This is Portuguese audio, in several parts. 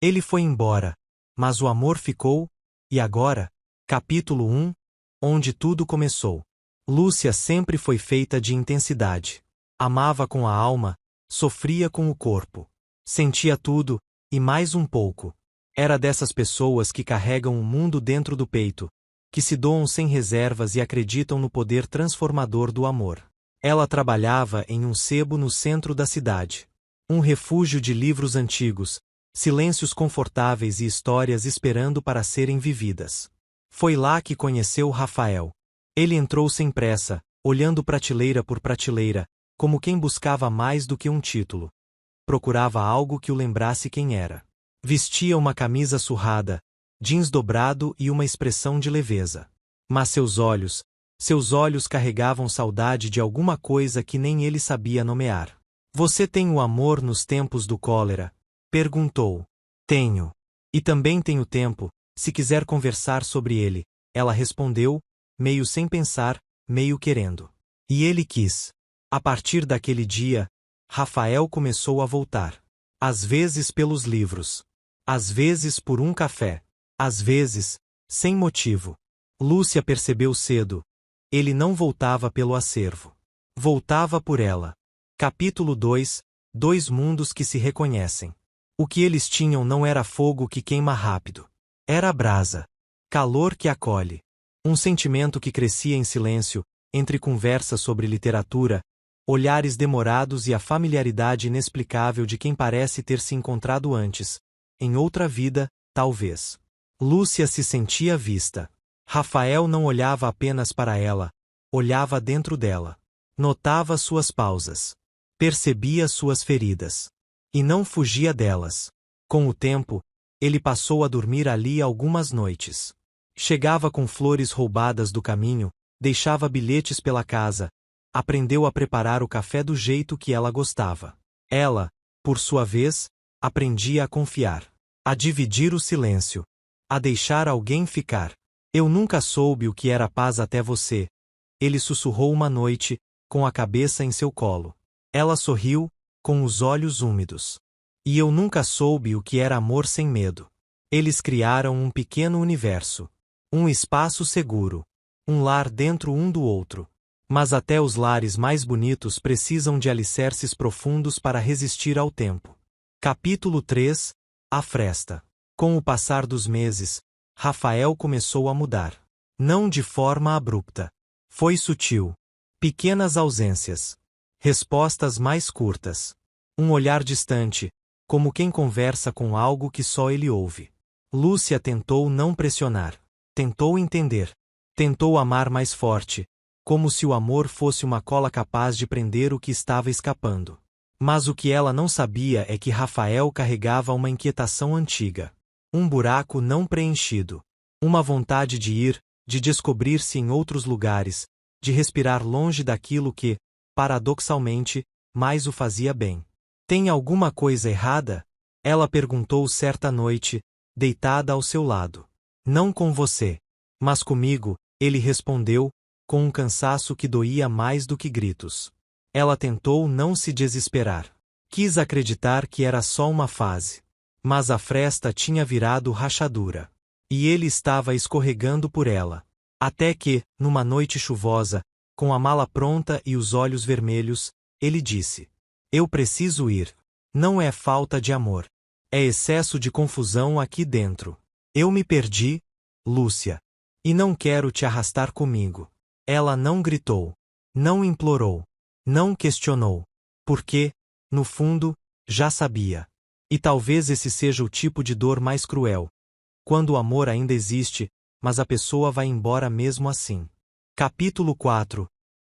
Ele foi embora, mas o amor ficou, e agora? Capítulo 1, onde tudo começou. Lúcia sempre foi feita de intensidade. Amava com a alma, sofria com o corpo. Sentia tudo, e mais um pouco. Era dessas pessoas que carregam o mundo dentro do peito, que se doam sem reservas e acreditam no poder transformador do amor. Ela trabalhava em um sebo no centro da cidade. Um refúgio de livros antigos, silêncios confortáveis e histórias esperando para serem vividas. Foi lá que conheceu Rafael. Ele entrou sem pressa, olhando prateleira por prateleira, como quem buscava mais do que um título. Procurava algo que o lembrasse quem era. Vestia uma camisa surrada, jeans dobrado e uma expressão de leveza. Mas seus olhos carregavam saudade de alguma coisa que nem ele sabia nomear. Você tem o amor nos tempos do cólera? Perguntou. Tenho. E também tenho tempo, se quiser conversar sobre ele, ela respondeu, meio sem pensar, meio querendo. E ele quis. A partir daquele dia, Rafael começou a voltar. Às vezes pelos livros. Às vezes por um café. Às vezes, sem motivo. Lúcia percebeu cedo. Ele não voltava pelo acervo. Voltava por ela. Capítulo 2, Dois mundos que se reconhecem. O que eles tinham não era fogo que queima rápido. Era brasa. Calor que acolhe. Um sentimento que crescia em silêncio, entre conversas sobre literatura, olhares demorados e a familiaridade inexplicável de quem parece ter se encontrado antes. Em outra vida, talvez. Lúcia se sentia vista. Rafael não olhava apenas para ela, olhava dentro dela. Notava suas pausas. Percebia suas feridas. E não fugia delas. Com o tempo, ele passou a dormir ali algumas noites. Chegava com flores roubadas do caminho, deixava bilhetes pela casa, aprendeu a preparar o café do jeito que ela gostava. Ela, por sua vez, aprendia a confiar, a dividir o silêncio, a deixar alguém ficar. Eu nunca soube o que era paz até você. Ele sussurrou uma noite, com a cabeça em seu colo. Ela sorriu, com os olhos úmidos. E eu nunca soube o que era amor sem medo. Eles criaram um pequeno universo. Um espaço seguro. Um lar dentro um do outro. Mas até os lares mais bonitos precisam de alicerces profundos para resistir ao tempo. Capítulo 3, A Fresta. Com o passar dos meses, Rafael começou a mudar. Não de forma abrupta. Foi sutil. Pequenas ausências. Respostas mais curtas. Um olhar distante, como quem conversa com algo que só ele ouve. Lúcia tentou não pressionar. Tentou entender. Tentou amar mais forte, como se o amor fosse uma cola capaz de prender o que estava escapando. Mas o que ela não sabia é que Rafael carregava uma inquietação antiga. Um buraco não preenchido. Uma vontade de ir, de descobrir-se em outros lugares, de respirar longe daquilo que, paradoxalmente, mais o fazia bem. Tem alguma coisa errada? Ela perguntou certa noite, deitada ao seu lado. Não com você. Mas comigo, ele respondeu, com um cansaço que doía mais do que gritos. Ela tentou não se desesperar. Quis acreditar que era só uma fase. Mas a fresta tinha virado rachadura. E ele estava escorregando por ela. Até que, numa noite chuvosa, com a mala pronta e os olhos vermelhos, ele disse: Eu preciso ir. Não é falta de amor. É excesso de confusão aqui dentro. Eu me perdi, Lúcia. E não quero te arrastar comigo. Ela não gritou. Não implorou. Não questionou. Porque, no fundo, já sabia. E talvez esse seja o tipo de dor mais cruel. Quando o amor ainda existe, mas a pessoa vai embora mesmo assim. Capítulo 4.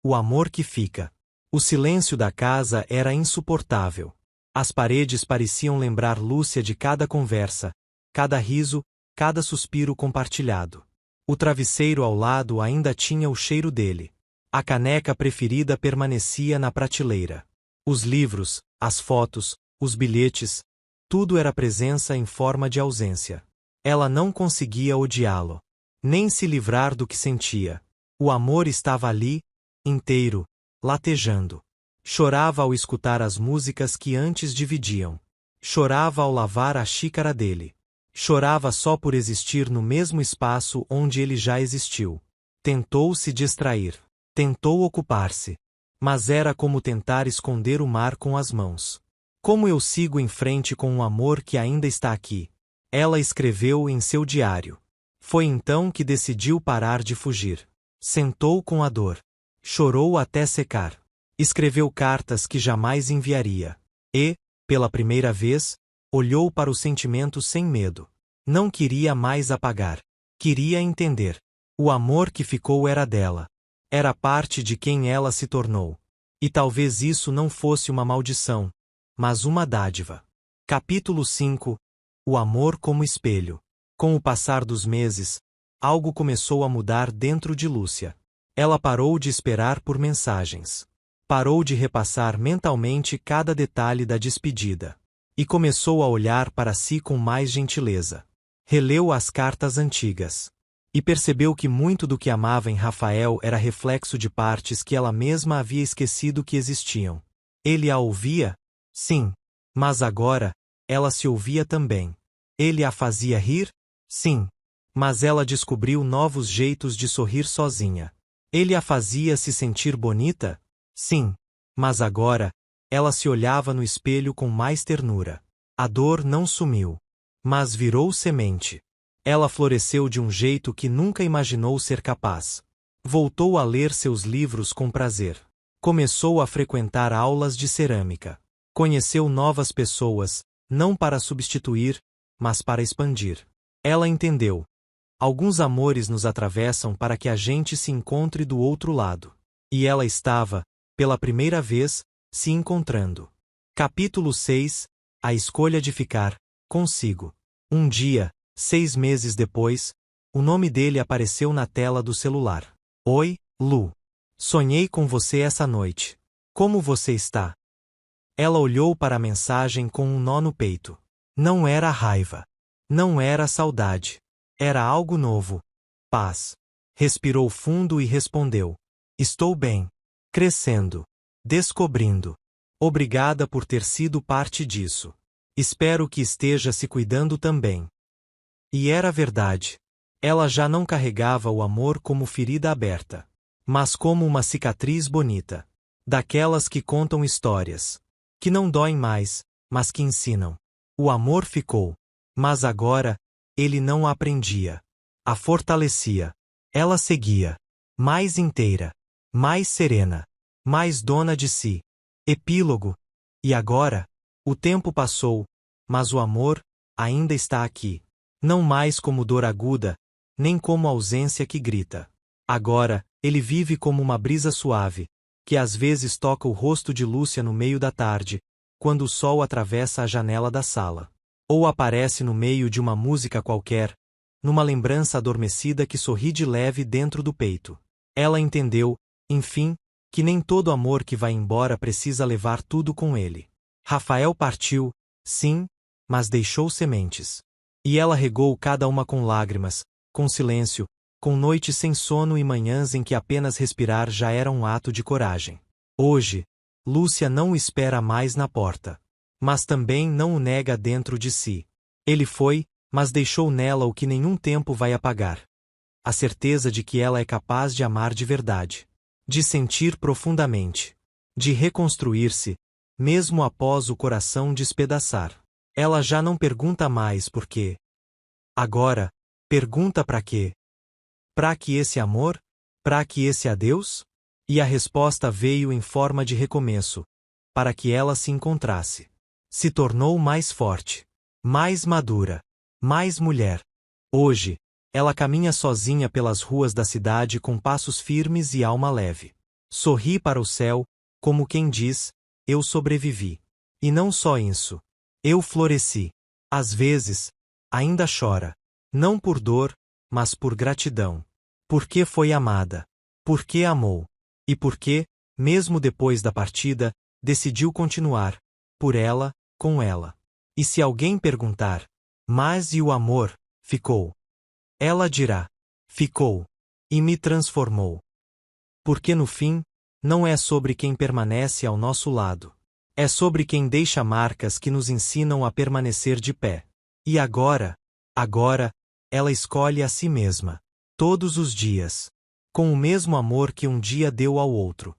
O amor que fica. O silêncio da casa era insuportável. As paredes pareciam lembrar Lúcia de cada conversa, cada riso, cada suspiro compartilhado. O travesseiro ao lado ainda tinha o cheiro dele. A caneca preferida permanecia na prateleira. Os livros, as fotos, os bilhetes, tudo era presença em forma de ausência. Ela não conseguia odiá-lo, nem se livrar do que sentia. O amor estava ali, inteiro, latejando. Chorava ao escutar as músicas que antes dividiam. Chorava ao lavar a xícara dele. Chorava só por existir no mesmo espaço onde ele já existiu. Tentou se distrair. Tentou ocupar-se. Mas era como tentar esconder o mar com as mãos. Como eu sigo em frente com um amor que ainda está aqui? Ela escreveu em seu diário. Foi então que decidiu parar de fugir. Sentou com a dor. Chorou até secar. Escreveu cartas que jamais enviaria. E, pela primeira vez, olhou para o sentimento sem medo. Não queria mais apagar. Queria entender. O amor que ficou era dela. Era parte de quem ela se tornou. E talvez isso não fosse uma maldição, mas uma dádiva. Capítulo 5. O amor como espelho. Com o passar dos meses, algo começou a mudar dentro de Lúcia. Ela parou de esperar por mensagens. Parou de repassar mentalmente cada detalhe da despedida. E começou a olhar para si com mais gentileza. Releu as cartas antigas. E percebeu que muito do que amava em Rafael era reflexo de partes que ela mesma havia esquecido que existiam. Ele a ouvia? Sim. Mas agora, ela se ouvia também. Ele a fazia rir? Sim. Mas ela descobriu novos jeitos de sorrir sozinha. Ele a fazia se sentir bonita? Sim. Mas agora, ela se olhava no espelho com mais ternura. A dor não sumiu. Mas virou semente. Ela floresceu de um jeito que nunca imaginou ser capaz. Voltou a ler seus livros com prazer. Começou a frequentar aulas de cerâmica. Conheceu novas pessoas, não para substituir, mas para expandir. Ela entendeu. Alguns amores nos atravessam para que a gente se encontre do outro lado. E ela estava, pela primeira vez, se encontrando. Capítulo 6. A escolha de ficar consigo. Um dia, 6 meses depois, o nome dele apareceu na tela do celular. Oi, Lu. Sonhei com você essa noite. Como você está? Ela olhou para a mensagem com um nó no peito. Não era raiva. Não era saudade. Era algo novo. Paz. Respirou fundo e respondeu. Estou bem. Crescendo. Descobrindo. Obrigada por ter sido parte disso. Espero que esteja se cuidando também. E era verdade. Ela já não carregava o amor como ferida aberta, mas como uma cicatriz bonita. Daquelas que contam histórias. Que não doem mais, mas que ensinam. O amor ficou. Mas agora, ele não a aprendia. A fortalecia. Ela seguia. Mais inteira. Mais serena. Mais dona de si. Epílogo. E agora? O tempo passou, mas o amor ainda está aqui. Não mais como dor aguda, nem como ausência que grita. Agora, ele vive como uma brisa suave, que às vezes toca o rosto de Lúcia no meio da tarde, quando o sol atravessa a janela da sala. Ou aparece no meio de uma música qualquer, numa lembrança adormecida que sorri de leve dentro do peito. Ela entendeu, enfim, que nem todo amor que vai embora precisa levar tudo com ele. Rafael partiu, sim, mas deixou sementes. E ela regou cada uma com lágrimas, com silêncio, com noites sem sono e manhãs em que apenas respirar já era um ato de coragem. Hoje, Lúcia não o espera mais na porta. Mas também não o nega dentro de si. Ele foi, mas deixou nela o que nenhum tempo vai apagar. A certeza de que ela é capaz de amar de verdade. De sentir profundamente. De reconstruir-se, mesmo após o coração despedaçar. Ela já não pergunta mais por quê. Agora, pergunta para quê? Para que esse amor? Para que esse adeus? E a resposta veio em forma de recomeço, para que ela se encontrasse. Se tornou mais forte, mais madura, mais mulher. Hoje, ela caminha sozinha pelas ruas da cidade com passos firmes e alma leve. Sorri para o céu, como quem diz, eu sobrevivi. E não só isso. Eu floresci. Às vezes, ainda chora. Não por dor, mas por gratidão. Porque foi amada. Porque amou. E porque, mesmo depois da partida, decidiu continuar. Por ela, com ela. E se alguém perguntar, mas e o amor? Ficou. Ela dirá, ficou. E me transformou. Porque no fim, não é sobre quem permanece ao nosso lado. É sobre quem deixa marcas que nos ensinam a permanecer de pé. E agora, ela escolhe a si mesma. Todos os dias. Com o mesmo amor que um dia deu ao outro.